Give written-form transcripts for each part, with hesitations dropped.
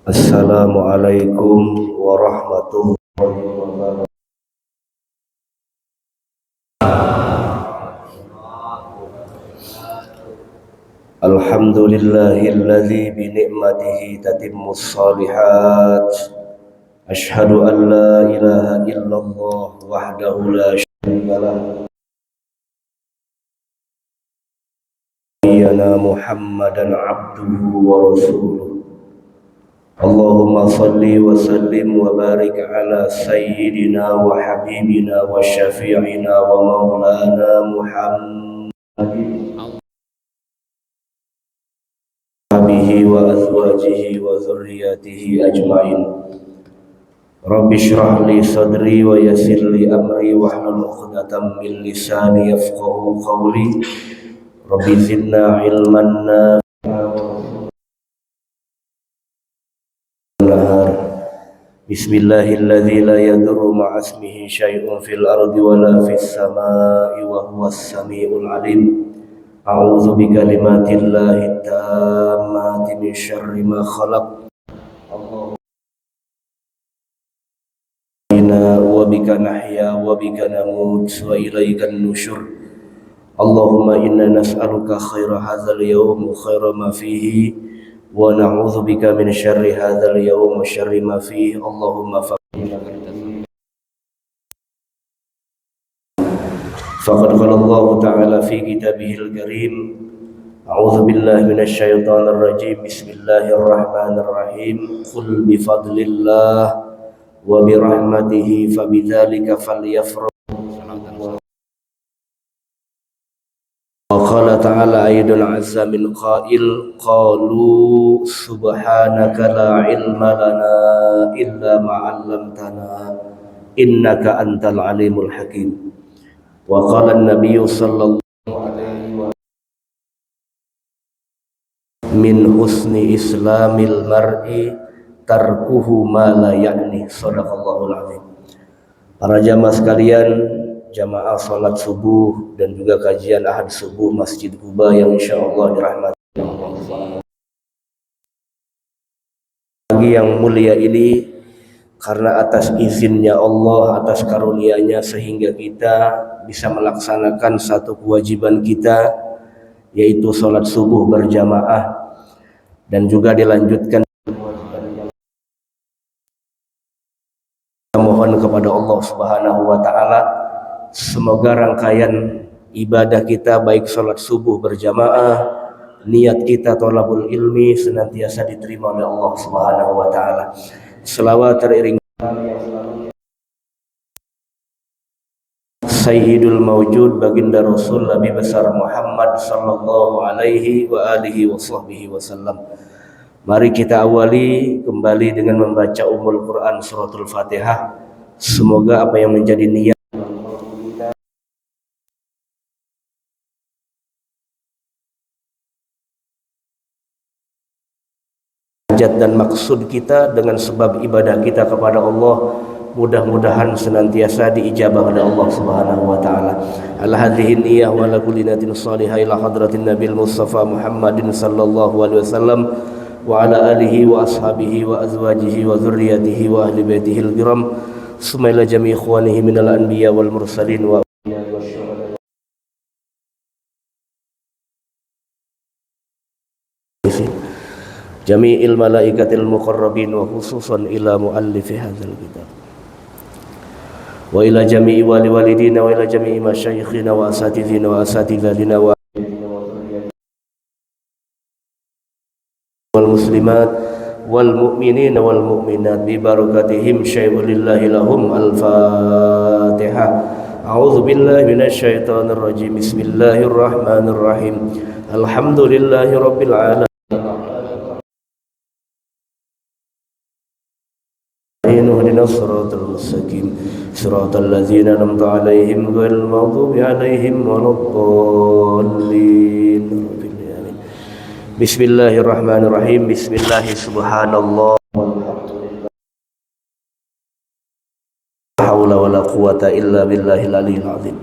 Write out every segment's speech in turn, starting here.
Assalamualaikum warahmatullahi wabarakatuh. Alhamdulillahilladzi bi ni'matihi tatimmus shalihat. Asyhadu an la ilaha illallah wahdahu la syarika lah. Nabiyyana Muhammadan abduhu wa rasuluh. Allahumma salli wa sallim wa barik ala sayyidina wa habibina wa syafi'ina wa maulana Muhammadin wa azwajihi wa zurriyatihi ajma'in. Rabbi shrah li sadri wa yassir li amri wa hlul 'uqdatam min lisani yafqahu qawli. Rabbi zidna ilman Bismillahilladzi la yadurru ma'asmihi syai'un fil ardi wa la fis samai wa huwas samiul alim. A'udzu bi kalimatillahi tammati min syarri ma khalaq. Allahumma wa bika nahya wa bika namut wa ilaikan nusyur. Allahumma inna nas'aluka khaira hadzal yawm wa khaira ma fihi wa na'udzu bika min syarri hadzal yawm wa syarri ma fihi. Allahumma faqad qala Allah ta'ala fi kitabihil karim. A'udzu billahi minasy syaithanir rajim. Bismillahirrahmanirrahim. Qul bi fadlillah wa bi rahmatihi fabidzalika falyafrahu. Wa qala ta'ala aidun 'azza min qail qalu subhanaka la ilma lana illa ma 'allamtana innaka antal alimul hakim. Wa qala an-nabiy sallallahu alaihi wa min husni islamil mar'i tarkuhu ma la ya'ni. Shadaqallahul azim. Para jamaah sekalian, jamaah salat subuh dan juga kajian ahad subuh Masjid Quba yang insyaallah dirahmati Allah. Pagi yang mulia ini, karena atas izinnya Allah, atas karunia-Nya, sehingga kita bisa melaksanakan satu kewajiban kita, yaitu salat subuh berjamaah, dan juga dilanjutkan. Mohon kepada Allah Subhanahu wa taala, semoga rangkaian ibadah kita, baik salat subuh berjamaah, niat kita thalabul ilmi, senantiasa diterima oleh Allah Subhanahu wa taala. Selawat teriring Sayyidul Mawjud, baginda Rasul Nabi besar Muhammad sallallahu alaihi wa alihi wa sahbihi wasallam. Mari kita awali kembali dengan membaca Ummul Quran suratul Fatihah. Semoga apa yang menjadi niat dan maksud kita dengan sebab ibadah kita kepada Allah, mudah-mudahan senantiasa diijabah oleh Allah Subhanahu wa taala. Ala hadhihi niyyah wa ala kulli niyatin shalihah ila hadratin Nabil Mustafa Muhammadin sallallahu alaihi wasallam wa ala alihi wa ashabihi wa azwajihi wa dzurriyyatihi wa ahli baitihi al-kiram, summa ila jami' ikhwanihi minal anbiya wal mursalin wa jami'il malaikatil muqarrabin wa khususan ila muallifi hadzal kitab wa ila jami'i walidina wa ila jami'i masyayikhina wa asatidina wa asatidatina wa wal muslimat wal mu'minina wal mu'minat bi barakatihim syai'un lillahi lahum. Al-Fatihah. A'udzu billahi minasy syaithanir rajim. Bismillahirrahmanirrahim. Alhamdulillahi rabbil alamin. Ihdinas siratal mustaqim. Siratal ladzina an'amta 'alaihim ghairil maghdubi 'alaihim waladdallin. Bismillahirrahmanirrahim. Bismillahirrahmanirrahim. La haula wala quwata illa billahil aliyil azim.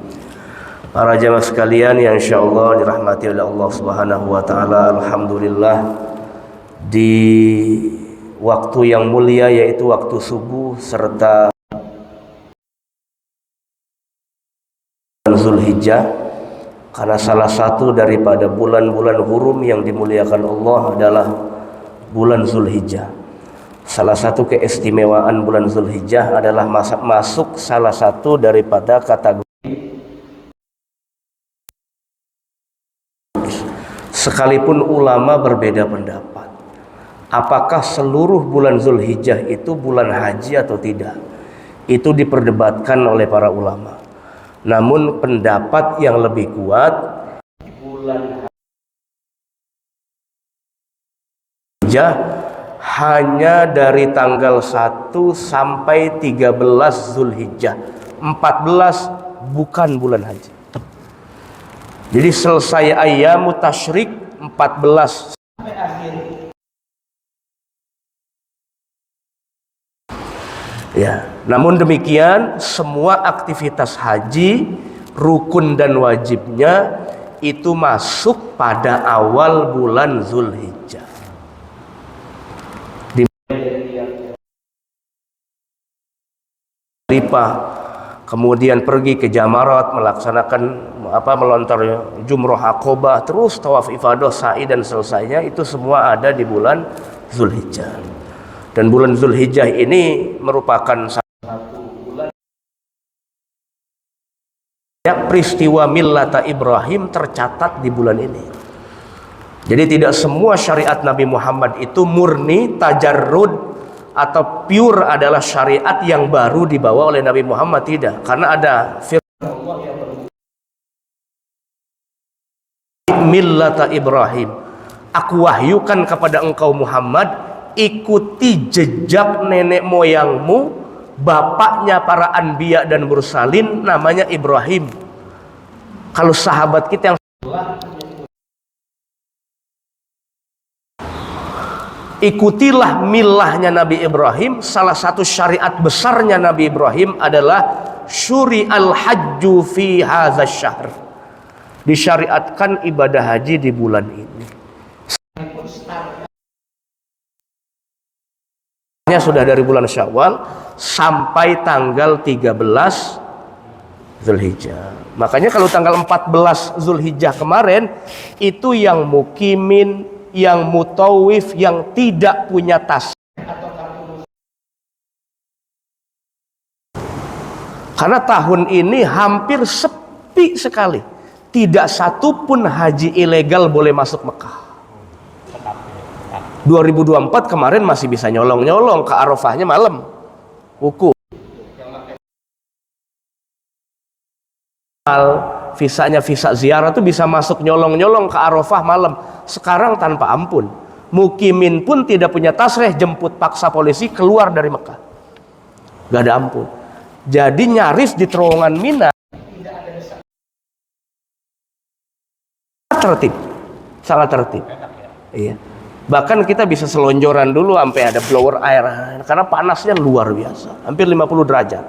Para jamaah sekalian yang insyaallah dirahmati oleh Allah Subhanahu wa taala, alhamdulillah di waktu yang mulia yaitu waktu subuh serta Zulhijjah, karena salah satu daripada bulan-bulan hurum yang dimuliakan Allah adalah bulan Zulhijjah. Salah satu keistimewaan bulan Zulhijjah adalah masuk salah satu daripada kategori, sekalipun ulama berbeda pendapat apakah seluruh bulan Zulhijjah itu bulan haji atau tidak, itu diperdebatkan oleh para ulama. Namun pendapat yang lebih kuat, bulan Zulhijjah hanya dari tanggal 1 sampai 13 Zulhijjah. 14 bukan bulan haji. Jadi selesai ayyamut tasyrik 14 sampai akhir. Ya, namun demikian semua aktivitas haji, rukun dan wajibnya itu masuk pada awal bulan Zulhijjah. Kemudian pergi ke Jamarat, melaksanakan melontar jumroh Aqobah, terus tawaf ifadah, sa'i dan selesainya itu semua ada di bulan Zulhijjah. Dan bulan Zulhijjah ini merupakan satu bulan ya, peristiwa millata Ibrahim tercatat di bulan ini. Jadi tidak semua syariat Nabi Muhammad itu murni tajarrud atau pure adalah syariat yang baru dibawa oleh Nabi Muhammad, tidak. Karena ada firman Allah yang millata Ibrahim, aku wahyukan kepada engkau Muhammad, ikuti jejak nenek moyangmu, bapaknya para anbiya dan mursalin, namanya Ibrahim. Kalau sahabat kita yang ikutilah milahnya Nabi Ibrahim. Salah satu syariat besarnya Nabi Ibrahim adalah syuri'al hajju fi hadzal syahr. Disyariatkan ibadah haji di bulan ini. Sudah dari bulan Syawal sampai tanggal 13 Zulhijjah. Makanya kalau tanggal 14 Zulhijjah kemarin itu yang mukimin, yang mutawif, yang tidak punya tas atau kartu. Karena tahun ini hampir sepi sekali. Tidak satu pun haji ilegal boleh masuk Mekah. 2024 kemarin masih bisa nyolong-nyolong ke Arafahnya malam. Hukum. Visanya visa ziarah tuh bisa masuk nyolong-nyolong ke Arafah malam. Sekarang tanpa ampun. Mukimin pun tidak punya tasreh, jemput paksa polisi keluar dari Mekah. Gak ada ampun. Jadi nyaris di terowongan Mina tidak ada tertib. Sangat tertib. Iya. Bahkan kita bisa selonjoran dulu sampai ada blower air karena panasnya luar biasa, hampir 50 derajat,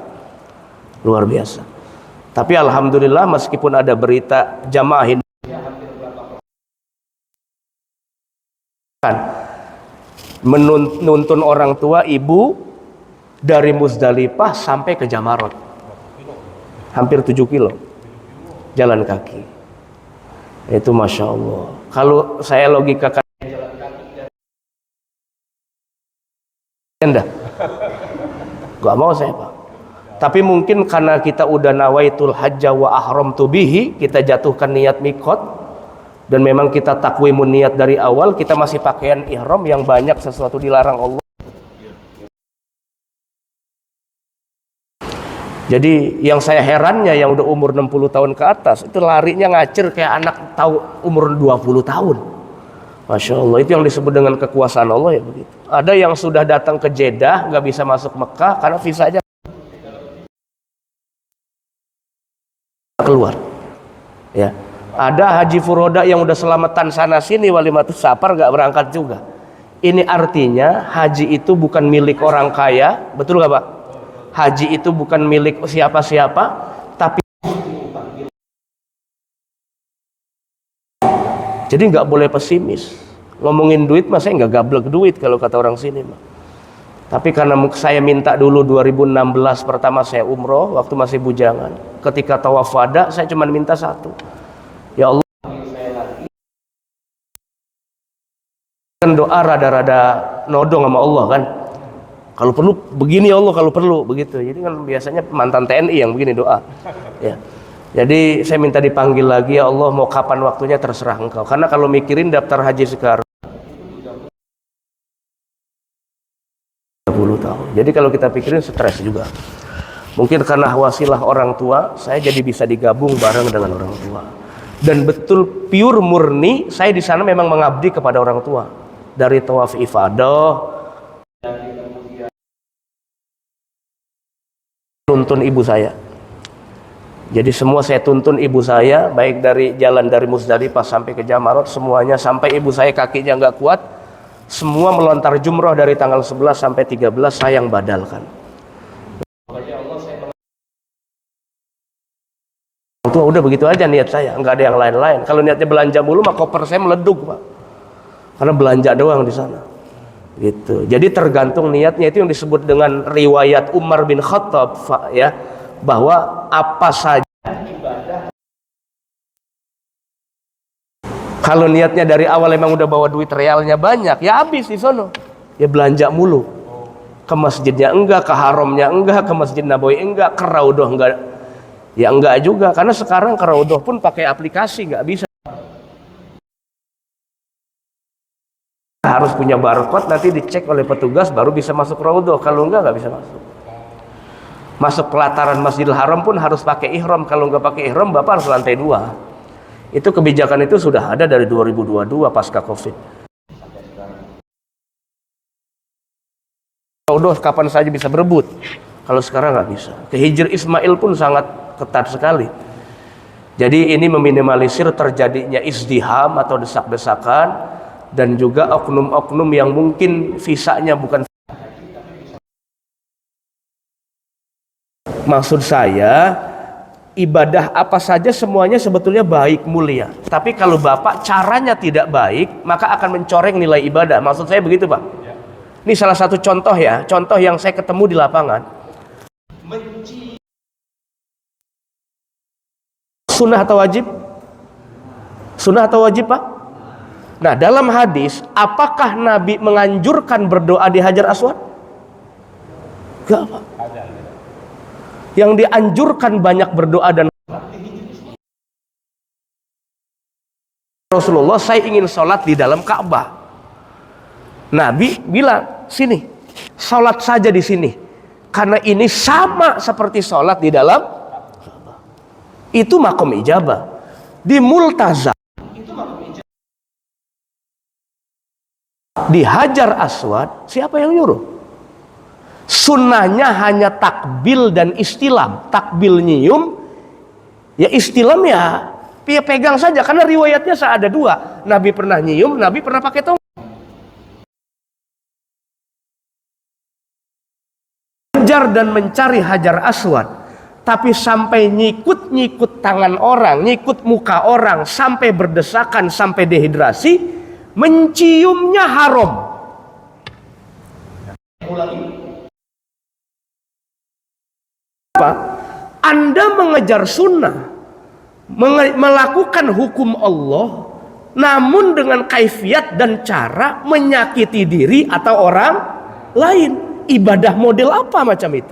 luar biasa. Tapi alhamdulillah meskipun ada berita jamaah menuntun orang tua ibu dari Muzdalifah sampai ke Jamarat, hampir 7 kilo jalan kaki. Itu masya Allah. Kalau saya logikakan gak mau saya, Pak. Tapi mungkin karena kita udah nawaitul hajja wa ahramtu bihi, kita jatuhkan niat mikot, dan memang kita takwimun niat dari awal, kita masih pakaian ihram yang banyak sesuatu dilarang Allah. Jadi yang saya herannya yang udah umur 60 tahun ke atas itu larinya ngacir kayak anak tahu umur 20 tahun. Masya Allah, itu yang disebut dengan kekuasaan Allah ya begitu. Ada yang sudah datang ke Jeddah nggak bisa masuk Mekah karena visanya keluar. Ya, Ada haji furoda yang udah selamatan sana sini walimatus safar gak berangkat juga. Ini artinya haji itu bukan milik orang kaya, betul gak Pak? Haji itu bukan milik siapa-siapa, tapi jadi nggak boleh pesimis. Ngomongin duit mah saya nggak gablek duit kalau kata orang sini mah. Tapi karena saya minta dulu 2016 pertama saya umroh waktu masih bujangan. Ketika tawaf wada saya cuma minta satu. Ya Allah, kan doa rada-rada nodong sama Allah kan. Kalau perlu begini ya Allah, kalau perlu begitu. Jadi kan biasanya mantan TNI yang begini doa. Ya. Jadi saya minta dipanggil lagi, ya Allah mau kapan waktunya terserah engkau. Karena kalau mikirin daftar haji sekarang 30 tahun. Jadi kalau kita pikirin stres juga. Mungkin karena wasilah orang tua, saya jadi bisa digabung bareng dengan orang tua. Dan betul pure murni saya di sana memang mengabdi kepada orang tua. Dari tawaf ifadah, dari kemudian tuntun ibu saya. Jadi semua saya tuntun ibu saya, baik dari jalan dari Musdalifah sampai ke Jamarot, semuanya sampai ibu saya kakinya nggak kuat, semua melontar jumroh dari tanggal 11 sampai 13 saya yang badalkan. Tua udah begitu aja niat saya, nggak ada yang lain-lain. Kalau niatnya belanja mulu mah koper saya meleduk Pak, karena belanja doang di sana. Gitu. Jadi tergantung niatnya, itu yang disebut dengan riwayat Umar bin Khattab ya, bahwa apa saja ibadah. Kalau niatnya dari awal emang udah bawa duit realnya banyak, ya habis di sono. Ya belanja mulu. Ke masjidnya enggak, ke haramnya enggak, ke Masjid Nabawi enggak, ke Raudhah enggak. Ya enggak juga, karena sekarang ke Raudhah pun pakai aplikasi, enggak bisa. Harus punya barcode, nanti dicek oleh petugas baru bisa masuk Raudhah. Kalau enggak bisa masuk. Masuk pelataran Masjidil Haram pun harus pakai ihram. Kalau enggak pakai ihram, Bapak harus lantai 2. Itu kebijakan itu sudah ada dari 2022 pasca Covid. Raudhah kapan saja bisa berebut. Kalau sekarang nggak bisa. Ke Hijr Ismail pun sangat ketat sekali. Jadi ini meminimalisir terjadinya izdiham atau desak-desakan, dan juga oknum-oknum yang mungkin visanya bukan. Maksud saya, ibadah apa saja semuanya sebetulnya baik, mulia. Tapi kalau Bapak caranya tidak baik, maka akan mencoreng nilai ibadah. Maksud saya begitu Pak. Ini salah satu contoh ya, contoh yang saya ketemu di lapangan. Sunnah atau wajib? Sunnah atau wajib Pak? Nah dalam hadis, apakah Nabi menganjurkan berdoa di Hajar Aswad? Enggak Pak. Yang dianjurkan banyak berdoa dan Rasulullah, saya ingin sholat di dalam Ka'bah. Nabi bilang, sini, sholat saja di sini, karena ini sama seperti sholat di dalam Ka'bah. Itu makom ijabah. Di Multazam, itu makom ijabah. Di Hajar Aswad, siapa yang nyuruh? Sunnahnya hanya takbil dan istilam. Takbil nyium, ya istilam ya pegang saja, karena riwayatnya ada dua. Nabi pernah nyium, Nabi pernah pakai tongkat. Mengejar dan mencari Hajar Aswad, tapi sampai nyikut-nyikut tangan orang, nyikut muka orang, sampai berdesakan, sampai dehidrasi, menciumnya haram. Apa? Anda mengejar sunnah, melakukan hukum Allah, namun dengan kaifiat dan cara menyakiti diri atau orang lain. Ibadah model apa macam itu?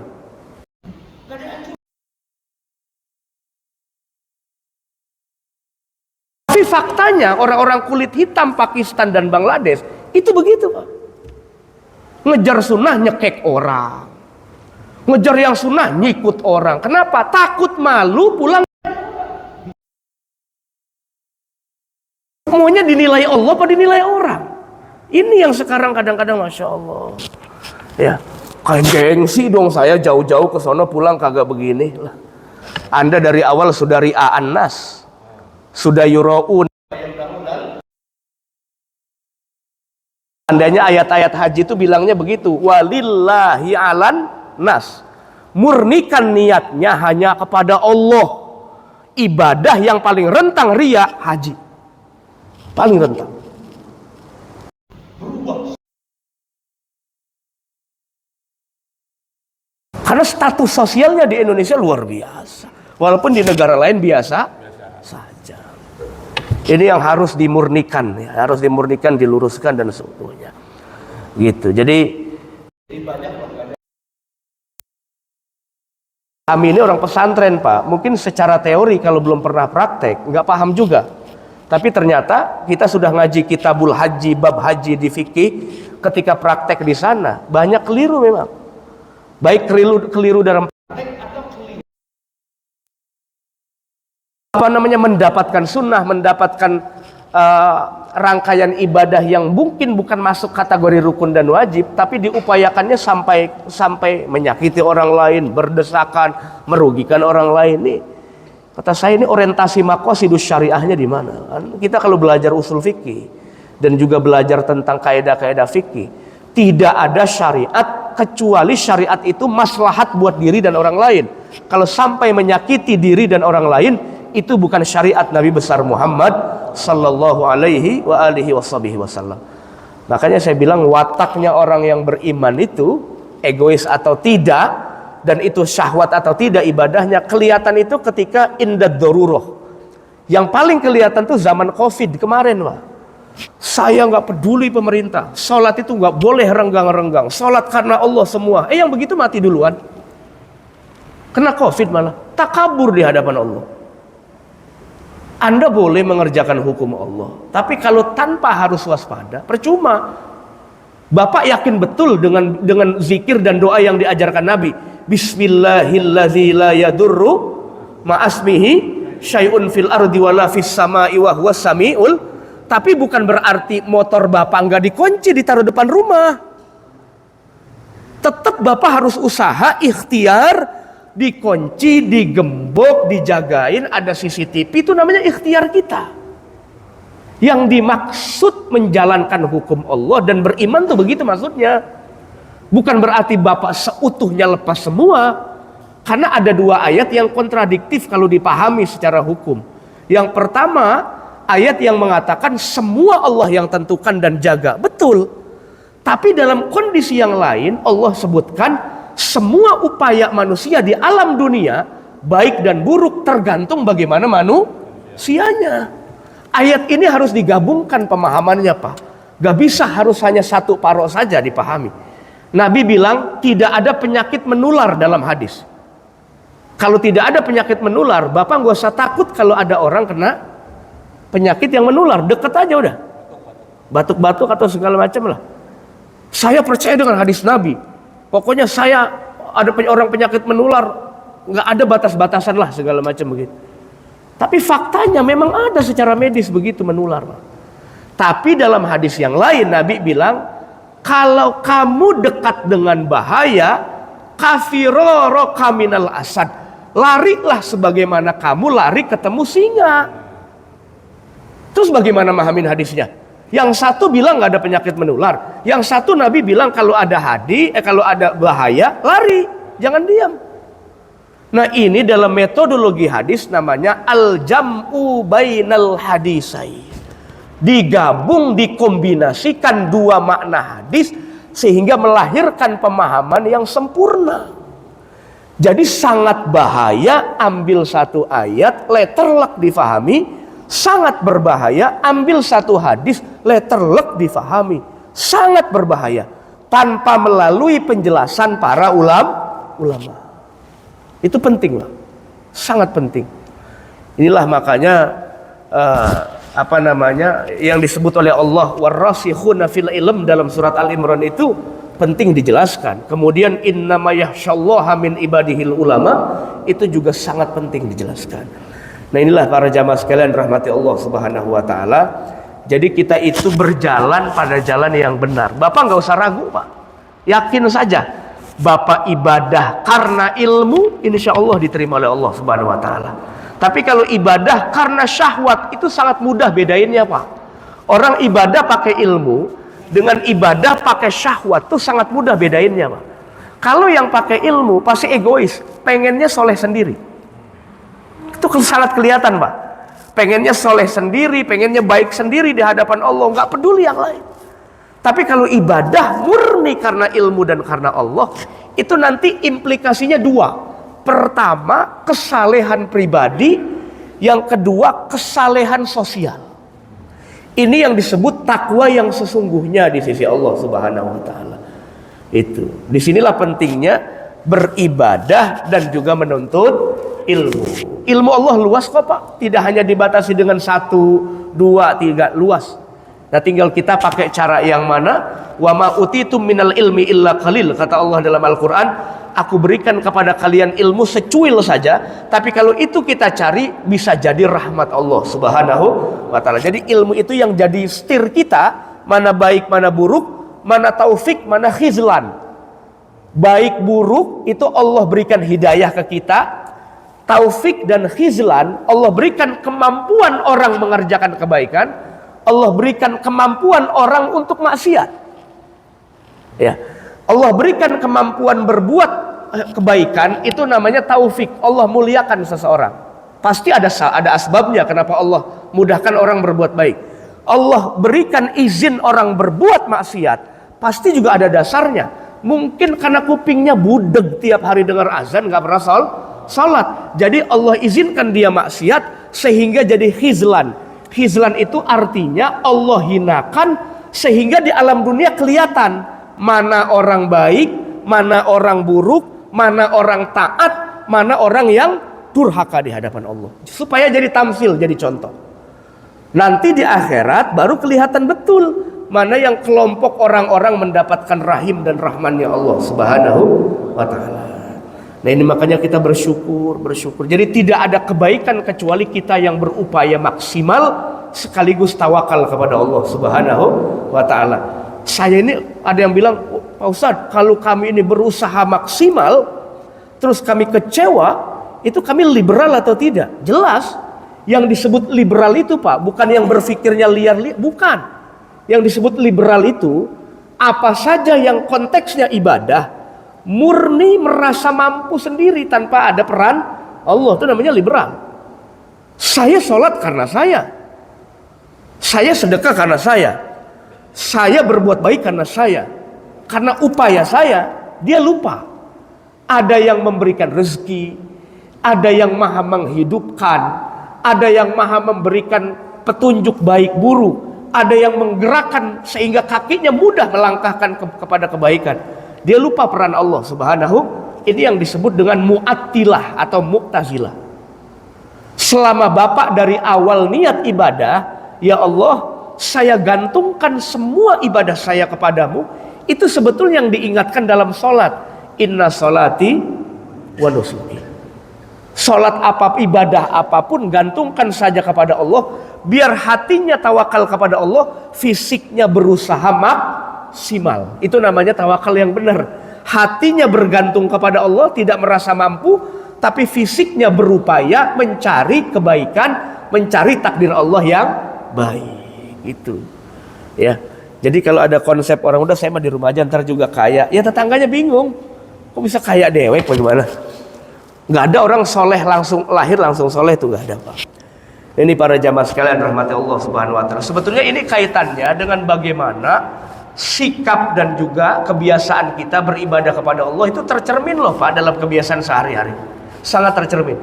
Tapi faktanya orang-orang kulit hitam Pakistan dan Bangladesh itu begitu Pak. Ngejar sunnah nyekek orang, ngejar yang sunnah nyikut orang. Kenapa? Takut malu pulang. Semuanya dinilai Allah apa dinilai orang? Ini yang sekarang kadang-kadang Masya Allah. Ya, kayak gengsi dong saya jauh-jauh ke sono pulang kagak begini lah. Anda dari awal sudah ria'an nas. Sudah yuraun. Andainya ayat-ayat haji itu bilangnya begitu, walillahi alan nas, murnikan niatnya hanya kepada Allah. Ibadah yang paling rentang riya haji, paling rentang. Karena status sosialnya di Indonesia luar biasa, walaupun di negara lain biasa saja. Ini yang harus dimurnikan, ya, harus dimurnikan, diluruskan dan semuanya. Gitu. Jadi banyak kami ini orang pesantren, Pak. Mungkin secara teori kalau belum pernah praktek nggak paham juga. Tapi ternyata kita sudah ngaji kitabul haji, bab haji di fikih. Ketika praktek di sana banyak keliru memang. Baik keliru dalam mendapatkan sunnah, mendapatkan rangkaian ibadah yang mungkin bukan masuk kategori rukun dan wajib, tapi diupayakannya sampai menyakiti orang lain, berdesakan, merugikan orang lain. Nih, kata saya, ini orientasi maqasidus syariahnya di mana? Kita kalau belajar usul fikih dan juga belajar tentang kaidah-kaidah fikih, tidak ada syariat kecuali syariat itu maslahat buat diri dan orang lain. Kalau sampai menyakiti diri dan orang lain, itu bukan syariat Nabi besar Muhammad sallallahu alaihi wa alihi wasallam. Makanya saya bilang wataknya orang yang beriman itu egois atau tidak, dan itu syahwat atau tidak ibadahnya, kelihatan itu ketika indad daruroh. Yang paling kelihatan tuh zaman Covid kemarin, Pak. Saya nggak peduli pemerintah, sholat itu nggak boleh renggang-renggang, sholat karena Allah semua. Yang begitu mati duluan, kena Covid malah, takabur di hadapan Allah. Anda boleh mengerjakan hukum Allah, tapi kalau tanpa harus waspada, percuma. Bapak yakin betul dengan zikir dan doa yang diajarkan Nabi, Bismillahilladzi la yadurru ma'asmihi syai'un fil ardi wala fis sama'i wa huwas sami'ul. Tapi bukan berarti motor Bapak nggak dikunci ditaruh depan rumah. Tetap Bapak harus usaha, ikhtiar, dikunci, digembok, dijagain, ada CCTV, itu namanya ikhtiar kita. Yang dimaksud menjalankan hukum Allah dan beriman tuh begitu maksudnya. Bukan berarti Bapak seutuhnya lepas semua. Karena ada dua ayat yang kontradiktif kalau dipahami secara hukum. Yang pertama, ayat yang mengatakan semua Allah yang tentukan dan jaga. Betul. Tapi dalam kondisi yang lain Allah sebutkan semua upaya manusia di alam dunia, baik dan buruk, tergantung bagaimana manusianya. Ayat ini harus digabungkan pemahamannya, Pak. Gak bisa harus hanya satu paro saja dipahami. Nabi bilang tidak ada penyakit menular dalam hadis. Kalau tidak ada penyakit menular, Bapak gak usah takut kalau ada orang kena penyakit yang menular. Deket aja udah, batuk-batuk atau segala macam lah. Saya percaya dengan hadis Nabi. Pokoknya saya ada orang penyakit menular, nggak ada batas-batasan lah segala macam begitu. Tapi faktanya memang ada secara medis begitu menular. Tapi dalam hadis yang lain Nabi bilang, kalau kamu dekat dengan bahaya, kafiroro kaminal asad, larilah sebagaimana kamu lari ketemu singa. Terus bagaimana mahamin hadisnya? Yang satu bilang nggak ada penyakit menular, yang satu Nabi bilang kalau ada kalau ada bahaya lari, jangan diam. Nah, ini dalam metodologi hadis namanya al-jam'u bainal hadisai. Digabung, dikombinasikan dua makna hadis sehingga melahirkan pemahaman yang sempurna. Jadi sangat bahaya ambil satu ayat letterlock difahami, sangat berbahaya ambil satu hadis letterlock difahami, sangat berbahaya tanpa melalui penjelasan para ulama. Itu penting lah, sangat penting. Inilah makanya yang disebut oleh Allah warrasikhuna fil ilm dalam surat Al-Imran itu penting dijelaskan. Kemudian innama yakhsyallaha min ibadihil ulama, itu juga sangat penting dijelaskan. Nah, inilah para jamaah sekalian rahmati Allah Subhanahu wa taala. Jadi kita itu berjalan pada jalan yang benar. Bapak nggak usah ragu, Pak. Yakin saja. Bapak ibadah karena ilmu, insya Allah diterima oleh Allah Subhanahu wa taala. Tapi kalau ibadah karena syahwat itu sangat mudah bedainnya, Pak. Orang ibadah pakai ilmu dengan ibadah pakai syahwat itu sangat mudah bedainnya, Pak. Kalau yang pakai ilmu pasti egois, pengennya soleh sendiri. Itu sangat kelihatan, Pak. Pengennya soleh sendiri, pengennya baik sendiri di hadapan Allah, nggak peduli yang lain. Tapi kalau ibadah murni karena ilmu dan karena Allah, itu nanti implikasinya dua. Pertama, kesalehan pribadi. Yang kedua, kesalehan sosial. Ini yang disebut takwa yang sesungguhnya di sisi Allah Subhanahu wa taala. Itu. Disinilah pentingnya beribadah dan juga menuntut ilmu. Ilmu Allah luas kok, Pak. Tidak hanya dibatasi dengan 1, 2, 3, luas. Nah, tinggal kita pakai cara yang mana. Wa ma utitum minal ilmi illa qalil, kata Allah dalam Al-Qur'an. Aku berikan kepada kalian ilmu secuil saja, tapi kalau itu kita cari bisa jadi rahmat Allah Subhanahu wa taala. Jadi ilmu itu yang jadi setir kita, mana baik mana buruk, mana taufik mana khizlan. Baik buruk itu Allah berikan hidayah ke kita. Taufik dan khizlan Allah berikan kemampuan orang mengerjakan kebaikan, Allah berikan kemampuan orang untuk maksiat. Ya. Allah berikan kemampuan berbuat kebaikan, itu namanya taufik. Allah muliakan seseorang. Pasti ada asbabnya kenapa Allah mudahkan orang berbuat baik. Allah berikan izin orang berbuat maksiat, pasti juga ada dasarnya. Mungkin karena kupingnya budeg tiap hari dengar azan, gak pernah salat. Jadi Allah izinkan dia maksiat sehingga jadi khizlan. Khizlan itu artinya Allah hinakan sehingga di alam dunia kelihatan mana orang baik, mana orang buruk, mana orang taat, mana orang yang durhaka di hadapan Allah. Supaya jadi tamsil, jadi contoh. Nanti di akhirat baru kelihatan betul mana yang kelompok orang-orang mendapatkan rahim dan rahmannya Allah Subhanahu wa taala. Nah, ini makanya kita bersyukur. Jadi tidak ada kebaikan kecuali kita yang berupaya maksimal sekaligus tawakal kepada Allah Subhanahu wa taala. Saya ini ada yang bilang, Pak Ustadz, kalau kami ini berusaha maksimal terus kami kecewa, itu kami liberal atau tidak? Jelas. Yang disebut liberal itu, Pak, bukan yang berpikirnya liar-liar, bukan. Yang disebut liberal itu apa saja yang konteksnya ibadah, murni merasa mampu sendiri tanpa ada peran Allah, itu namanya liberal. Saya sholat karena saya sedekah karena saya berbuat baik karena upaya saya. Dia lupa ada yang memberikan rezeki, ada yang maha menghidupkan, ada yang maha memberikan petunjuk baik buruk, ada yang menggerakkan sehingga kakinya mudah melangkahkan kepada kebaikan. Dia lupa peran Allah Subhanahu. Ini yang disebut dengan mu'attilah atau mu'tazilah. Selama Bapak dari awal niat ibadah, ya Allah, saya gantungkan semua ibadah saya kepadamu, itu sebetulnya yang diingatkan dalam sholat. Inna sholati wa nusuki. Sholat ibadah apapun gantungkan saja kepada Allah, biar hatinya tawakal kepada Allah, fisiknya berusaha maksimal. Itu namanya tawakal yang benar. Hatinya bergantung kepada Allah, tidak merasa mampu, tapi fisiknya berupaya mencari kebaikan, mencari takdir Allah yang baik. Itu ya. Jadi kalau ada konsep orang udah saya mah di rumah aja ntar juga kaya, ya tetangganya bingung, kok bisa kaya dewek apa gimana? Nggak ada orang soleh langsung lahir langsung soleh, itu nggak ada, Pak. Ini para jamaah sekalian rahmati Allah Subhanahu wa taala. Sebetulnya ini kaitannya dengan bagaimana sikap dan juga kebiasaan kita beribadah kepada Allah itu tercermin loh, Pak, dalam kebiasaan sehari-hari. Sangat tercermin.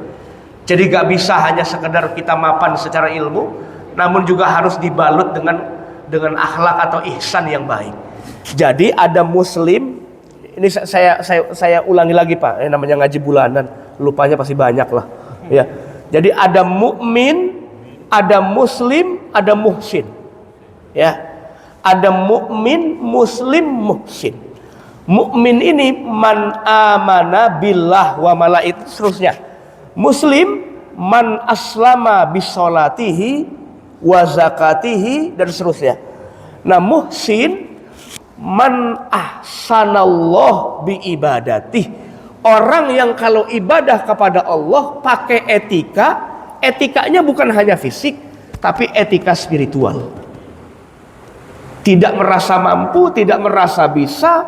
Jadi gak bisa hanya sekedar kita mapan secara ilmu, namun juga harus dibalut dengan akhlak atau ihsan yang baik. Jadi ada muslim, ini saya ulangi lagi, Pak, ini namanya ngaji bulanan, lupanya pasti banyak lah ya. Jadi ada mukmin, ada muslim, ada muhsin ya. Ada mukmin, muslim, muhsin. Mukmin ini man amana billah wa malaikatihi, seterusnya. Muslim man aslama bisolatihi wa zakatihi, dan seterusnya. Nah, muhsin man ahsanallah bi ibadatih, orang yang kalau ibadah kepada Allah pakai etika, Etikanya bukan hanya fisik, tapi etika spiritual. Tidak merasa mampu, tidak merasa bisa,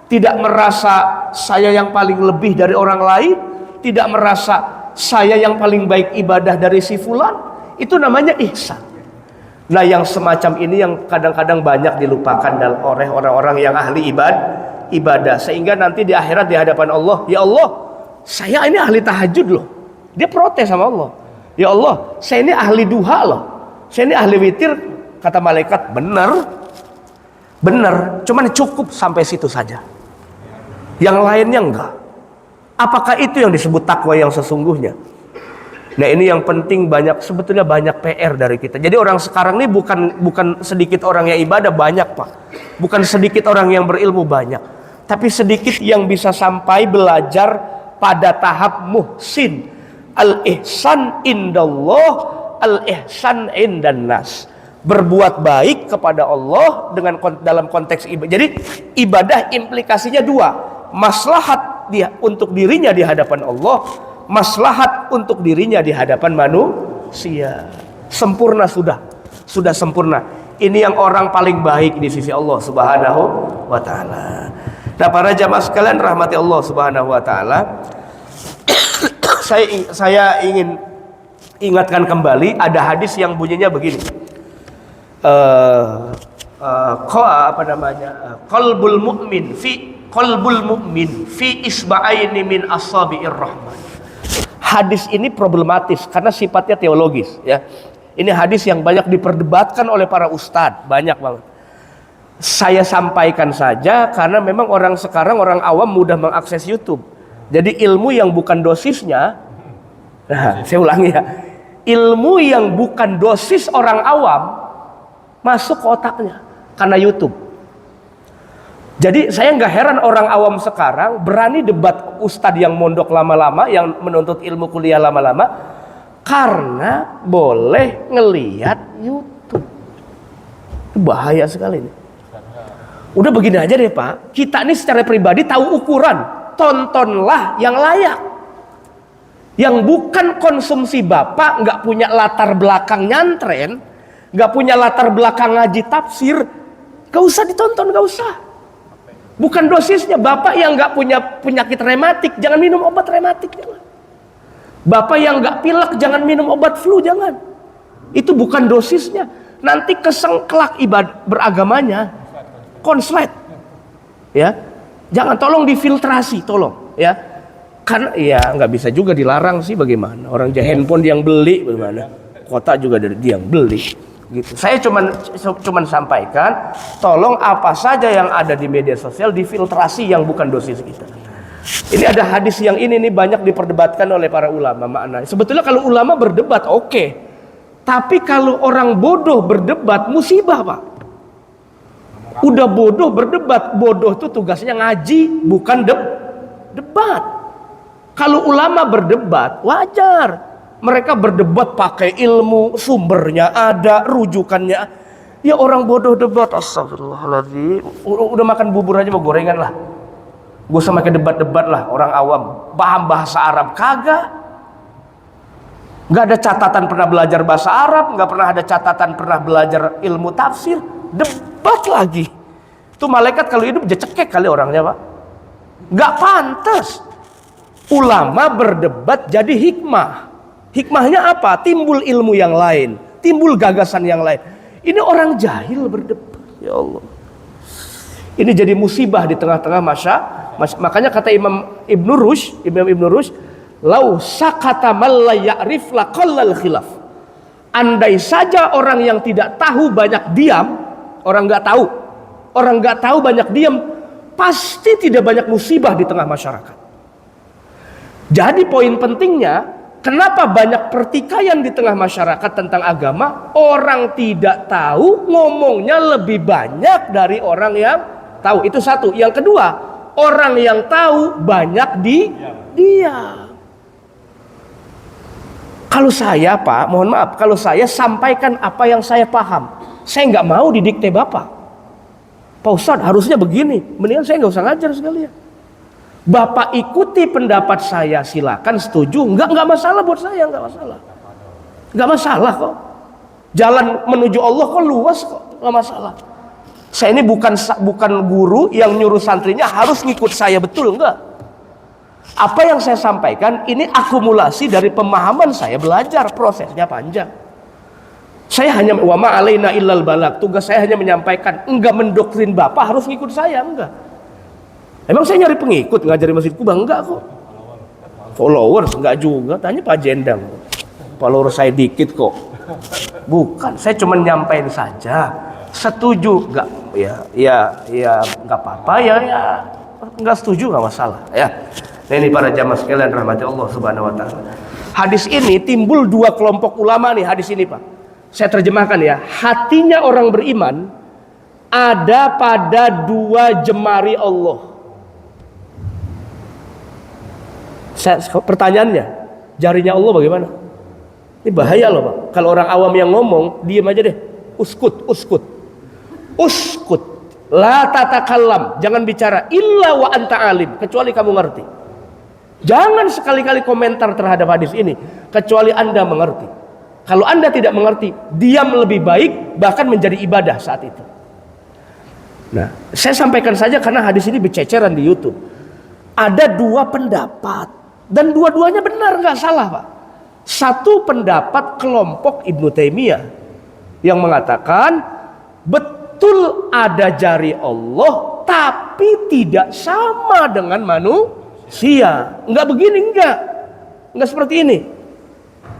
tidak merasa saya yang paling lebih dari orang lain, tidak merasa saya yang paling baik ibadah dari si fulan. Itu namanya ihsan. Nah, yang semacam ini yang kadang-kadang banyak dilupakan oleh orang-orang yang ahli ibadah, sehingga nanti di akhirat di hadapan Allah, ya Allah, saya ini ahli tahajud loh. Dia protes sama Allah. Ya Allah, saya ini ahli duha loh. Saya ini ahli witir. Kata malaikat, benar, cuman cukup sampai situ saja. Yang lainnya enggak. Apakah itu yang disebut takwa yang sesungguhnya? Nah, ini yang penting, sebetulnya banyak PR dari kita. Jadi orang sekarang ini bukan sedikit orang yang ibadah, banyak Pak. Bukan sedikit orang yang berilmu, banyak. Tapi sedikit yang bisa sampai belajar pada tahap muhsin. Al-ihsan indallah, al-ihsan indan nas. Berbuat baik kepada Allah dalam konteks ibadah. Jadi ibadah implikasinya dua. Maslahat untuk dirinya di hadapan Allah, maslahat untuk dirinya di hadapan manusia. Sempurna sudah sempurna. Ini yang orang paling baik di sisi Allah Subhanahu wa taala. Nah, para jamaah sekalian rahmati Allah Subhanahu wa taala, saya ingin ingatkan kembali ada hadis yang bunyinya begini. Qalbul mu'min fi isba'aini min asabi'ir rahman. Hadis ini problematis karena sifatnya teologis, ya. Ini hadis yang banyak diperdebatkan oleh para ustadz, banyak banget. Saya sampaikan saja karena memang orang awam mudah mengakses YouTube. Jadi ilmu yang bukan dosisnya, nah, saya ulangi ya, ilmu yang bukan dosis orang awam masuk ke otaknya karena YouTube. Jadi saya nggak heran orang awam sekarang berani debat ustadz yang mondok lama-lama, yang menuntut ilmu kuliah lama-lama, karena boleh ngelihat YouTube. Itu bahaya sekali ini. Udah begini aja deh Pak, kita ini secara pribadi tahu ukuran. Tontonlah yang layak, yang bukan konsumsi Bapak, nggak punya latar belakang nyantren, nggak punya latar belakang ngaji tafsir, gak usah ditonton, gak usah. Bukan dosisnya. Bapak yang nggak punya penyakit rematik, jangan minum obat rematik, jangan. Bapak yang nggak pilek, jangan minum obat flu, jangan. Itu bukan dosisnya. Nanti kesengklak ibadah beragamanya, konslet, ya. Jangan, tolong difiltrasi, tolong, ya. Karena ya nggak bisa juga dilarang sih, bagaimana? Orang handphone yang beli, bagaimana? Kota juga dari dia yang beli. Gitu. Saya cuman sampaikan, tolong apa saja yang ada di media sosial difiltrasi yang bukan dosis kita. Ini ada hadis yang ini nih banyak diperdebatkan oleh para ulama maknanya. Sebetulnya kalau ulama berdebat oke. Tapi kalau orang bodoh berdebat musibah, Pak. Udah bodoh berdebat, bodoh itu tugasnya ngaji, bukan debat. Kalau ulama berdebat wajar. Mereka berdebat pakai ilmu, sumbernya ada, rujukannya. Ya orang bodoh debat, astagfirullahaladzim. Udah makan bubur aja mau gorengan lah. Gue sama kayak debat-debat lah, orang awam. Paham bahasa Arab kagak. Gak ada catatan pernah belajar bahasa Arab, gak pernah ada catatan pernah belajar ilmu tafsir. Debat lagi. Itu malaikat kalau hidup dia cekek kali orangnya, Pak. Gak pantas. Ulama berdebat jadi hikmah. Hikmahnya apa? Timbul ilmu yang lain, timbul gagasan yang lain. Ini orang jahil berdebat, ya Allah. Ini jadi musibah di tengah-tengah makanya kata Imam Ibnu Rushd, lau sakata man la ya'rif la qallal khilaf. Andai saja orang yang tidak tahu banyak diam, orang nggak tahu banyak diam, pasti tidak banyak musibah di tengah masyarakat. Jadi poin pentingnya, kenapa banyak pertikaian di tengah masyarakat tentang agama? Orang tidak tahu, ngomongnya lebih banyak dari orang yang tahu. Itu satu. Yang kedua, orang yang tahu banyak diam. Kalau saya, Pak, mohon maaf, kalau saya sampaikan apa yang saya paham, saya nggak mau didikte Bapak. Pak Ustadz harusnya begini, mendingan saya nggak usah ngajar sekalian. Bapak ikuti pendapat saya, silakan, setuju, nggak masalah buat saya, nggak masalah. Nggak masalah kok. Jalan menuju Allah kok luas kok, nggak masalah. Saya ini bukan guru yang nyuruh santrinya harus ngikut saya betul, enggak. Apa yang saya sampaikan ini akumulasi dari pemahaman saya belajar, prosesnya panjang. Saya hanya wa ma alaina illal balag, tugas saya hanya menyampaikan, enggak mendoktrin Bapak harus ngikut saya, enggak. Emang saya nyari pengikut ngajari Masjid Kuba, enggak kok. Followers enggak juga, tanya Pak Jendang. Followers saya dikit kok. Bukan, saya cuma nyampain saja. Setuju enggak? Ya enggak apa-apa ya enggak setuju enggak masalah ya. Nah, ini para jamaah sekalian rahmati Allah Subhanahu wa taala. Hadis ini timbul dua kelompok ulama nih, hadis ini Pak. Saya terjemahkan ya. Hatinya orang beriman ada pada dua jemari Allah. Pertanyaannya, jarinya Allah bagaimana? Ini bahaya loh Pak. Kalau orang awam yang ngomong, diem aja deh. Uskut. La tatakallam, jangan bicara illa wa anta alim, kecuali kamu ngerti. Jangan sekali-kali komentar terhadap hadis ini kecuali Anda mengerti. Kalau Anda tidak mengerti, diam lebih baik, bahkan menjadi ibadah saat itu. Nah, saya sampaikan saja karena hadis ini berceceran di YouTube. Ada dua pendapat dan dua-duanya benar, nggak salah Pak. Satu pendapat kelompok Ibnu Taimiyah yang mengatakan betul ada jari Allah tapi tidak sama dengan manusia. Enggak begini, enggak seperti ini.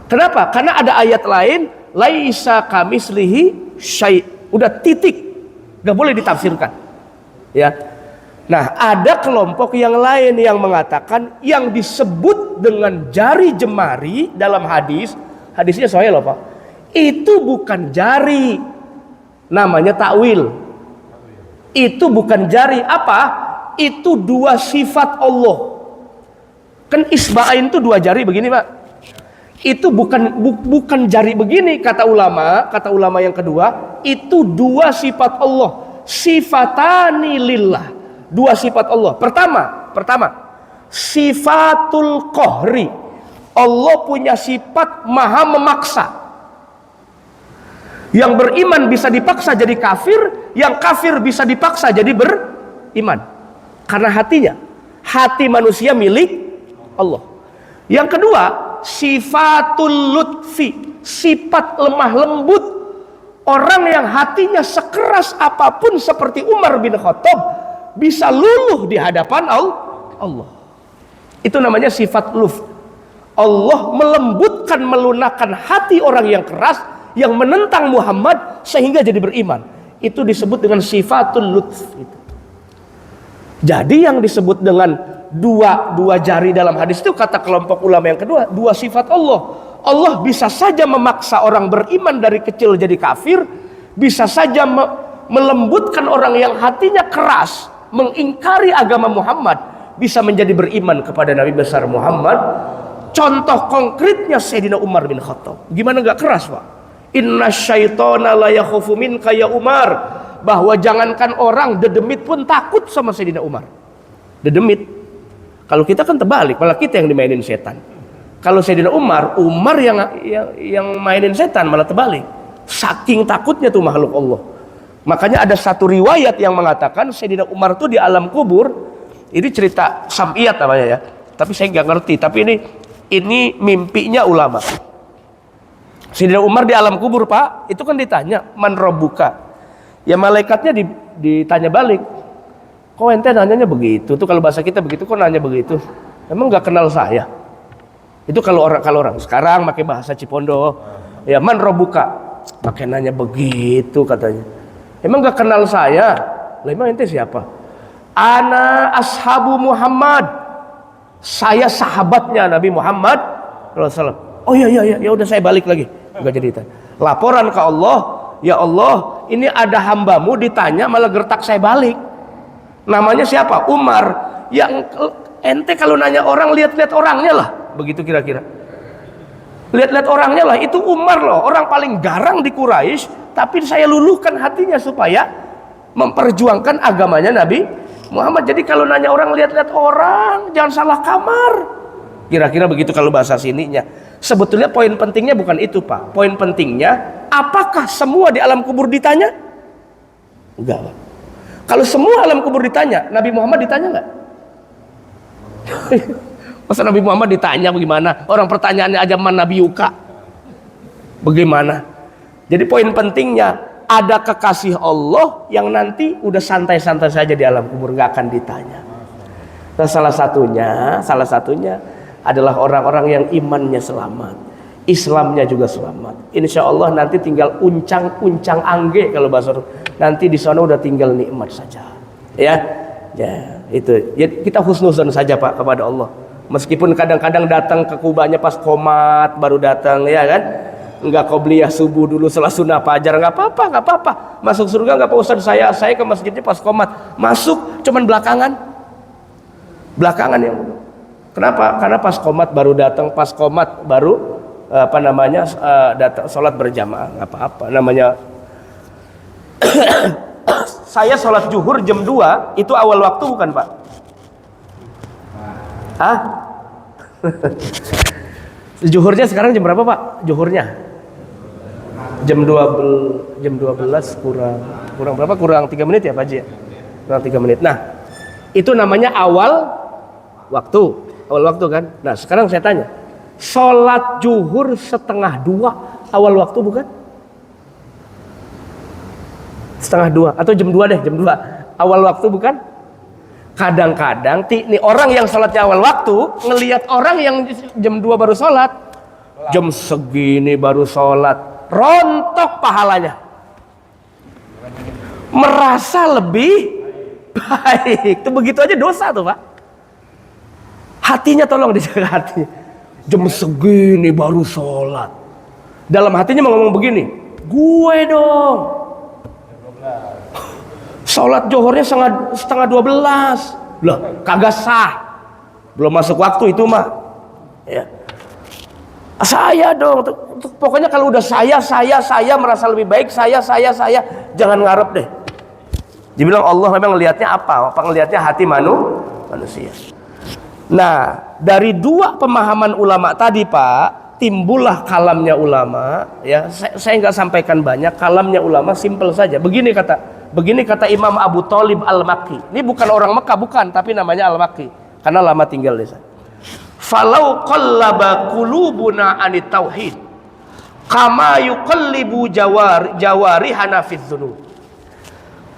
Kenapa? Karena ada ayat lain, laisa kamislihi syai'. Udah titik, enggak boleh ditafsirkan. Ya. Nah, ada kelompok yang lain yang mengatakan yang disebut dengan jari jemari dalam hadisnya sahih loh Pak. Itu bukan jari. Namanya takwil. Itu bukan jari, apa? Itu dua sifat Allah. Kan isba'ain itu dua jari begini Pak. Itu bukan jari begini kata ulama yang kedua, itu dua sifat Allah. Sifatani lillah. Dua sifat Allah. Pertama, sifatul qahri. Allah punya sifat maha memaksa. Yang beriman bisa dipaksa jadi kafir, yang kafir bisa dipaksa jadi beriman. Karena hati manusia milik Allah. Yang kedua, sifatul lutfi, sifat lemah lembut. Orang yang hatinya sekeras apapun seperti Umar bin Khattab bisa luluh di hadapan Allah. Itu namanya sifat lutf. Allah melembutkan, melunakkan hati orang yang keras, yang menentang Muhammad sehingga jadi beriman. Itu disebut dengan sifatul lutf. Jadi yang disebut dengan dua jari dalam hadis itu kata kelompok ulama yang kedua, dua sifat Allah. Allah bisa saja memaksa orang beriman dari kecil jadi kafir, bisa saja melembutkan orang yang hatinya keras, mengingkari agama Muhammad, bisa menjadi beriman kepada Nabi besar Muhammad. Contoh konkretnya Sayyidina Umar bin Khattab. Gimana gak keras Pak? Inna syaitona la yakhufu minka ya Umar. Bahwa jangankan orang, dedemit pun takut sama Sayyidina Umar. Dedemit. Kalau kita kan terbalik, malah kita yang dimainin setan. Kalau Sayyidina Umar yang mainin setan malah terbalik. Saking takutnya tuh makhluk Allah. Makanya ada satu riwayat yang mengatakan Sayyidina Umar tuh di alam kubur. Ini cerita Sam'iyat namanya ya. Tapi saya nggak ngerti. Tapi ini mimpinya ulama. Sayyidina Umar di alam kubur Pak, itu kan ditanya man rabbuka. Ya malaikatnya ditanya balik. Kok ente nanyanya begitu? Tuh kalau bahasa kita begitu, kok nanya begitu? Emang nggak kenal saya? Itu kalau orang sekarang pakai bahasa Cipondo, ya man rabbuka, pakai nanya begitu katanya. Emang nggak kenal saya? Lah emang ente siapa? Ana ashabu Muhammad. Saya sahabatnya Nabi Muhammad SAW. Oh iya ya udah saya balik lagi. Enggak jadi tanya. Laporan ke Allah, ya Allah, ini ada hambamu ditanya malah gertak saya balik. Namanya siapa? Umar. Yang ente kalau nanya orang lihat-lihat orangnya lah. Begitu kira-kira. Lihat-lihat orangnya lah. Itu Umar loh, orang paling garang di Quraisy, tapi saya luluhkan hatinya supaya memperjuangkan agamanya Nabi Muhammad. Jadi kalau nanya orang lihat-lihat orang, jangan salah kamar. Kira-kira begitu kalau bahasa sininya. Sebetulnya poin pentingnya bukan itu, Pak. Poin pentingnya, apakah semua di alam kubur ditanya? Enggak, Pak. Kalau semua alam kubur ditanya, Nabi Muhammad ditanya enggak? Masa Nabi Muhammad ditanya bagaimana? Orang pertanyaannya aja man Nabi Yuka. Bagaimana? Jadi poin pentingnya, ada kekasih Allah yang nanti udah santai-santai saja di alam kubur, nggak akan ditanya. Nah, salah satunya adalah orang-orang yang imannya selamat, Islamnya juga selamat. Insya Allah nanti tinggal uncang angge kalau bahasa. Nanti di sana udah tinggal nikmat saja. Ya, itu. Ya, kita husnuzon saja Pak kepada Allah. Meskipun kadang-kadang datang ke kubahnya pas qomat baru datang, ya kan? Enggak qobliyah subuh dulu setelah sunnah fajar, nggak apa-apa. Masuk surga nggak apa Ustaz, saya ke masjidnya pas qomat. Masuk cuman belakangan yang. Kenapa? Karena pas qomat baru datang, pas qomat baru datang sholat berjamaah, nggak apa-apa namanya. Saya sholat zuhur jam 2 itu awal waktu bukan Pak? Hah? Zuhurnya sekarang jam berapa Pak? Zuhurnya jam 12 kurang berapa? Kurang 3 menit ya Pak Haji? Kurang 3 menit. Nah, itu namanya awal waktu kan. Nah, sekarang saya tanya, sholat zuhur 1:30 awal waktu bukan? 1:30 atau jam 2 deh, jam 2 awal waktu bukan? Kadang-kadang nih orang yang sholatnya awal waktu ngelihat orang yang jam 2 baru sholat, jam segini baru sholat, rontok pahalanya, merasa lebih baik. Itu begitu aja dosa tuh Pak. Hatinya tolong dijaga hatinya. Jam segini baru sholat, dalam hatinya mau ngomong begini, gue dong sholat zuhurnya 11:30 lah, kagak sah, belum masuk waktu itu mah ya. Saya dong, pokoknya kalau udah saya merasa lebih baik, saya jangan ngarep deh. Dibilang Allah memang ngelihatnya apa ngelihatnya hati manusia. Nah, dari dua pemahaman ulama tadi Pak, timbullah kalamnya ulama ya. Saya nggak sampaikan banyak, kalamnya ulama simple saja. Begini kata Imam Abu Thalib Al-Makki. Ini bukan orang Mekah, bukan, tapi namanya Al-Makki karena lama tinggal di sana. Falau qallaba qulubuna anit tauhid kama yuqallibu jawarihana fiz dzunub.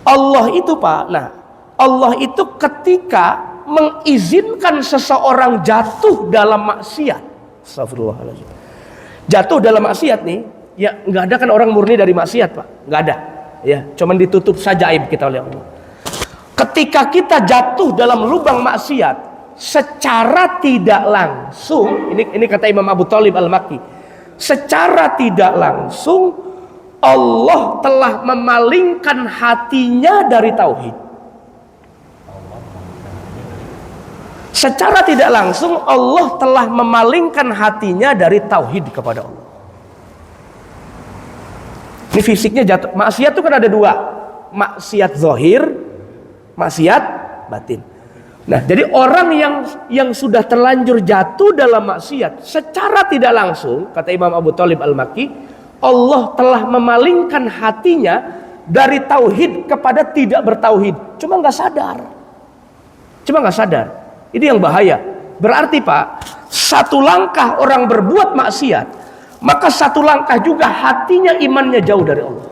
Allah itu Pak, nah Allah itu ketika mengizinkan seseorang jatuh dalam maksiat, astagfirullahaladzim, jatuh dalam maksiat nih, ya nggak ada kan orang murni dari maksiat Pak, nggak ada, ya cuman ditutup saja aib kita oleh Allah. Ketika kita jatuh dalam lubang maksiat, secara tidak langsung, ini kata Imam Abu Thalib Al-Makki, secara tidak langsung Allah telah memalingkan hatinya dari tauhid. Secara tidak langsung Allah telah memalingkan hatinya dari tauhid kepada Allah. Ini fisiknya jatuh. Maksiat itu kan ada dua, maksiat zahir, maksiat batin. Nah, jadi orang yang sudah terlanjur jatuh dalam maksiat, secara tidak langsung, kata Imam Abu Thalib Al-Makki, Allah telah memalingkan hatinya dari tauhid kepada tidak bertauhid. Cuma nggak sadar. Ini yang bahaya. Berarti Pak, satu langkah orang berbuat maksiat, maka satu langkah juga hatinya imannya jauh dari Allah.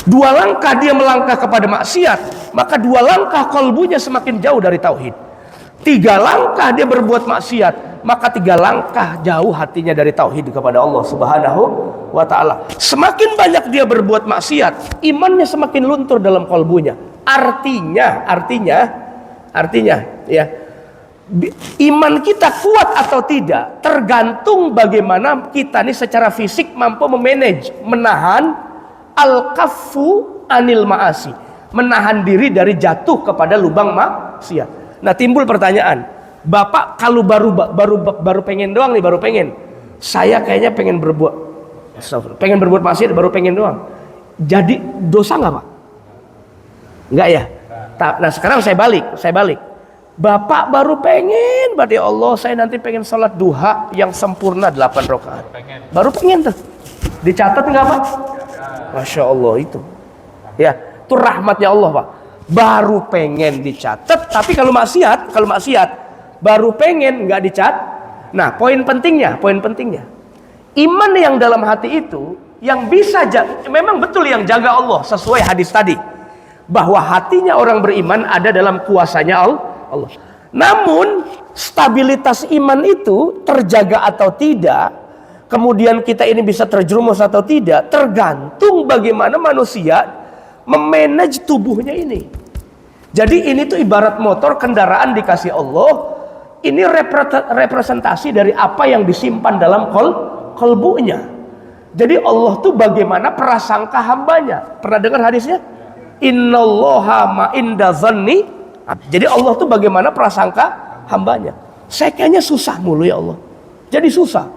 Dua langkah dia melangkah kepada maksiat, maka dua langkah kalbunya semakin jauh dari tauhid. Tiga langkah dia berbuat maksiat, maka tiga langkah jauh hatinya dari tauhid kepada Allah Subhanahu wa ta'ala. Semakin banyak dia berbuat maksiat, imannya semakin luntur dalam kalbunya. Artinya ya, iman kita kuat atau tidak tergantung bagaimana kita nih secara fisik mampu memanage, menahan al-kaffu anil ma'asi, menahan diri dari jatuh kepada lubang maksiat. Nah, timbul pertanyaan, Bapak kalau baru pengen doang nih, saya kayaknya pengen berbuat maksiat, baru pengen doang, jadi dosa nggak Pak? Nggak ya? Nah, sekarang saya balik. Bapak baru pengen, ya Allah, saya nanti pengen sholat duha yang sempurna 8 rakaat. Baru pengen tuh. Dicatat nggak Pak? Masya Allah itu. Ya, itu rahmatnya Allah Pak. Baru pengen dicatat, tapi kalau maksiat, baru pengen nggak dicatat. Nah, poin pentingnya, iman yang dalam hati itu, yang bisa memang betul yang jaga Allah sesuai hadis tadi, bahwa hatinya orang beriman ada dalam kuasanya Allah. Namun stabilitas iman itu terjaga atau tidak, kemudian kita ini bisa terjerumus atau tidak, tergantung bagaimana manusia memanage tubuhnya ini. Jadi ini tuh ibarat motor, kendaraan dikasih Allah. Ini representasi dari apa yang disimpan dalam kolbunya. Jadi Allah tuh bagaimana prasangka hambanya. Pernah dengar hadisnya? Innallaha ma'inda zanni. Jadi Allah tuh bagaimana prasangka hambanya. Saya kayaknya susah mulu ya Allah. Jadi susah.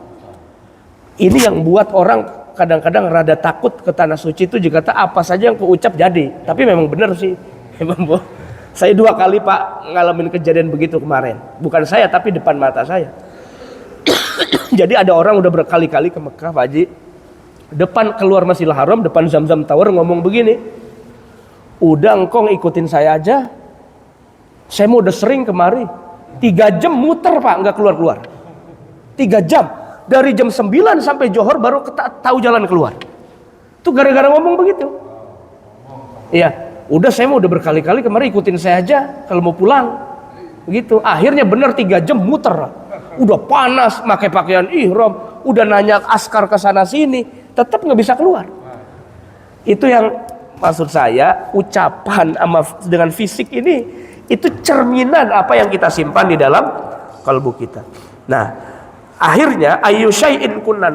Ini yang buat orang kadang-kadang rada takut ke tanah suci itu, jika apa saja yang kuucap jadi. Tapi memang benar sih. Saya 2 kali Pak ngalamin kejadian begitu kemarin. Bukan saya, tapi depan mata saya. Jadi ada orang udah berkali-kali ke Mekah Pak Haji, depan keluar Masjidil Haram, depan Zamzam Tower, ngomong begini, udah engkong ikutin saya aja, saya mau udah sering kemari. 3 jam muter Pak, nggak keluar-keluar. 3 jam, dari jam 9 sampai Johor baru tahu jalan keluar. Itu gara-gara ngomong begitu. Iya, udah saya mau udah berkali-kali kemarin, ikutin saya aja kalau mau pulang. Begitu. Akhirnya bener 3 jam muter. Udah panas, pakai pakaian ihram, udah nanya askar ke sana sini, tetap nggak bisa keluar. Itu yang maksud saya, ucapan dengan fisik ini itu cerminan apa yang kita simpan di dalam kalbu kita. Nah, akhirnya ayu syai'in kunna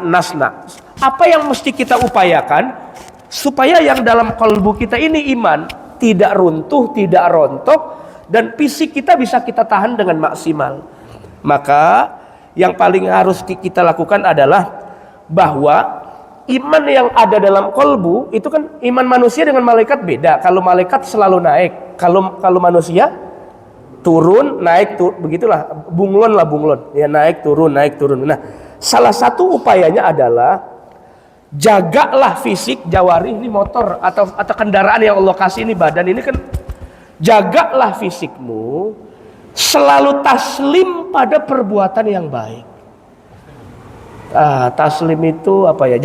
nasna. Apa yang mesti kita upayakan supaya yang dalam kalbu kita ini iman tidak runtuh, tidak rontok, dan fisik kita bisa kita tahan dengan maksimal. Maka yang paling harus kita lakukan adalah bahwa iman yang ada dalam kalbu itu kan, iman manusia dengan malaikat beda. Kalau malaikat selalu naik, kalau manusia turun naik begitulah, bunglon ya, naik turun. Nah, salah satu upayanya adalah jagalah fisik jawari, ini motor atau kendaraan yang Allah kasih ini, badan ini kan, jagalah fisikmu selalu taslim pada perbuatan yang baik. Taslim itu apa ya?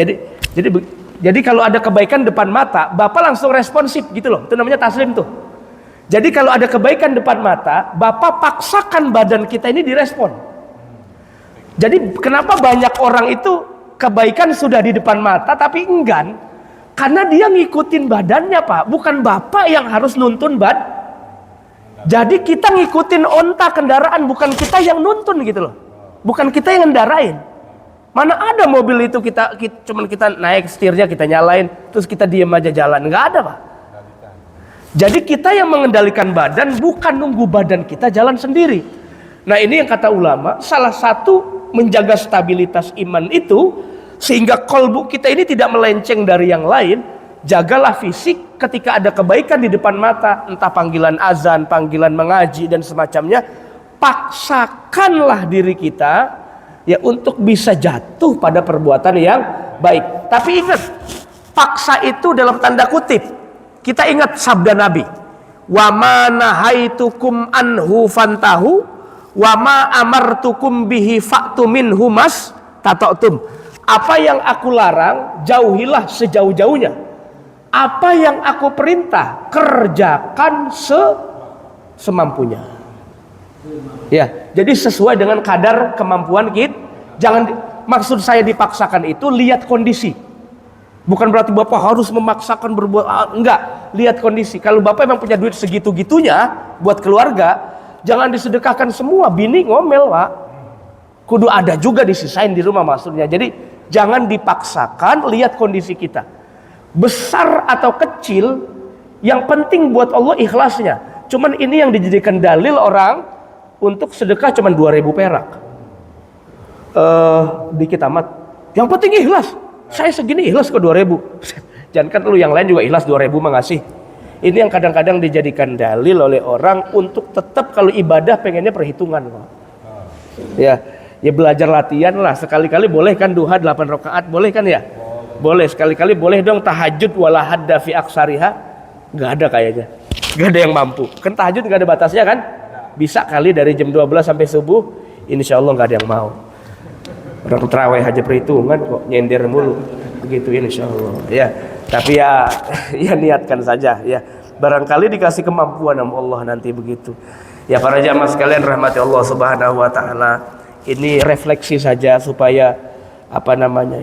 Jadi kalau ada kebaikan depan mata, Bapak langsung responsif gitu loh. Itu namanya taslim tuh. Jadi kalau ada kebaikan depan mata, Bapak paksakan badan kita ini direspon. Jadi kenapa banyak orang itu kebaikan sudah di depan mata tapi enggan? Karena dia ngikutin badannya Pak, bukan Bapak yang harus nuntun Jadi kita ngikutin onta kendaraan, bukan kita yang nuntun gitu loh. Bukan kita yang ngendarain. Mana ada mobil itu cuman kita naik setirnya, kita nyalain, terus kita diem aja jalan. Nggak ada Pak. Jadi kita yang mengendalikan badan, bukan nunggu badan kita jalan sendiri. Nah ini yang kata ulama, salah satu menjaga stabilitas iman itu, sehingga kolbu kita ini tidak melenceng dari yang lain. Jagalah fisik, ketika ada kebaikan di depan mata, entah panggilan azan, panggilan mengaji dan semacamnya, paksakanlah diri kita ya untuk bisa jatuh pada perbuatan yang baik. Tapi ingat, paksa itu dalam tanda kutip. Kita ingat sabda Nabi, wa ma nahaitukum anhu fantahu wa ma amartukum bihi fa'tu minhu mas tata'tum. Apa yang aku larang, jauhilah sejauh-jauhnya. Apa yang aku perintah, kerjakan semampunya. Ya, jadi sesuai dengan kadar kemampuan kita. Jangan, maksud saya dipaksakan itu lihat kondisi. Bukan berarti Bapak harus memaksakan berbuat, enggak, lihat kondisi. Kalau Bapak memang punya duit segitu-gitunya buat keluarga, jangan disedekahkan semua, bini ngomel Pak. Kudu ada juga disisain di rumah maksudnya. Jadi jangan dipaksakan, lihat kondisi kita. Besar atau kecil, yang penting buat Allah ikhlasnya. Cuman ini yang dijadikan dalil orang untuk sedekah cuman 2.000 perak. Dikit amat. Yang penting ikhlas. Saya segini ikhlas ke 2.000. Jangan kan lu yang lain juga ikhlas 2.000 mah ngasih. Ini yang kadang-kadang dijadikan dalil oleh orang untuk tetap kalau ibadah pengennya perhitungan kok. Ya, ya belajar latihan lah. Sekali-kali boleh kan duha 8 rakaat, boleh kan ya? Boleh. Sekali-kali boleh dong tahajud wala hadda fi aksariha. Enggak ada kayaknya. Enggak ada yang mampu. Kan tahajud enggak ada batasnya kan? Bisa kali dari jam 12 sampai subuh. Insya Allah enggak ada yang mau. Orang terawih aja perhitungan kok, nyender mulu. Begitu insya Allah. Ya, tapi ya ya niatkan saja ya. Barangkali dikasih kemampuan sama Allah nanti begitu. Ya para jamaah sekalian rahmati Allah Subhanahu wa taala. Ini refleksi saja supaya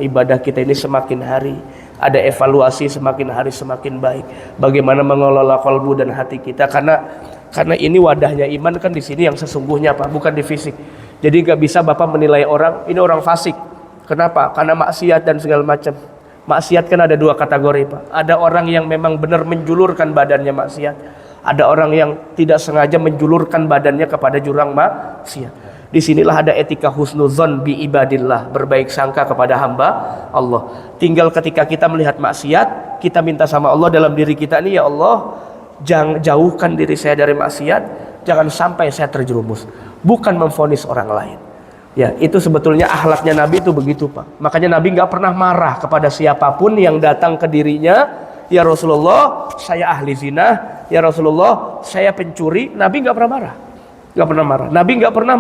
ibadah kita ini semakin hari ada evaluasi, semakin hari semakin baik. Bagaimana mengelola kalbu dan hati kita, karena ini wadahnya iman kan di sini yang sesungguhnya Pak, bukan di fisik. Jadi nggak bisa Bapak menilai orang ini orang fasik. Kenapa? Karena maksiat dan segala macam. Maksiat kan ada 2 kategori Pak. Ada orang yang memang benar menjulurkan badannya maksiat. Ada orang yang tidak sengaja menjulurkan badannya kepada jurang maksiat. Disinilah ada etika husnuzon bi ibadillah, berbaik sangka kepada hamba Allah. Tinggal ketika kita melihat maksiat, kita minta sama Allah dalam diri kita ini, ya Allah, jangan jauhkan diri saya dari maksiat, jangan sampai saya terjerumus. Bukan memvonis orang lain. Ya, itu sebetulnya akhlaknya Nabi itu begitu Pak. Makanya Nabi nggak pernah marah kepada siapapun yang datang ke dirinya. Ya Rasulullah, saya ahli zina. Ya Rasulullah, saya pencuri. Nabi nggak pernah marah. Nggak pernah marah. Nabi nggak pernah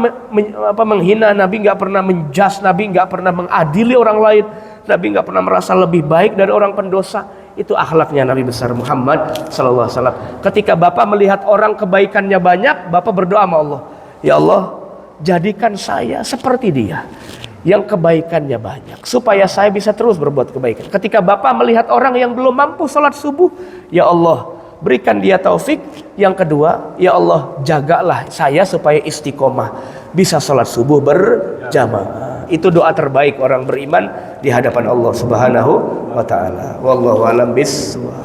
menghina. Nabi nggak pernah menjas. Nabi nggak pernah mengadili orang lain. Nabi nggak pernah merasa lebih baik dari orang pendosa. Itu akhlaknya Nabi besar Muhammad sallallahu alaihi wasallam. Ketika Bapak melihat orang kebaikannya banyak, Bapak berdoa sama Allah, ya Allah, jadikan saya seperti dia yang kebaikannya banyak, supaya saya bisa terus berbuat kebaikan. Ketika Bapak melihat orang yang belum mampu sholat subuh, ya Allah, berikan dia taufik. Yang kedua, ya Allah, jagalah saya supaya istiqomah, bisa sholat subuh berjamaah. Itu doa terbaik orang beriman di hadapan Allah Subhanahu wa taala. Wallahu a'lam bishawab.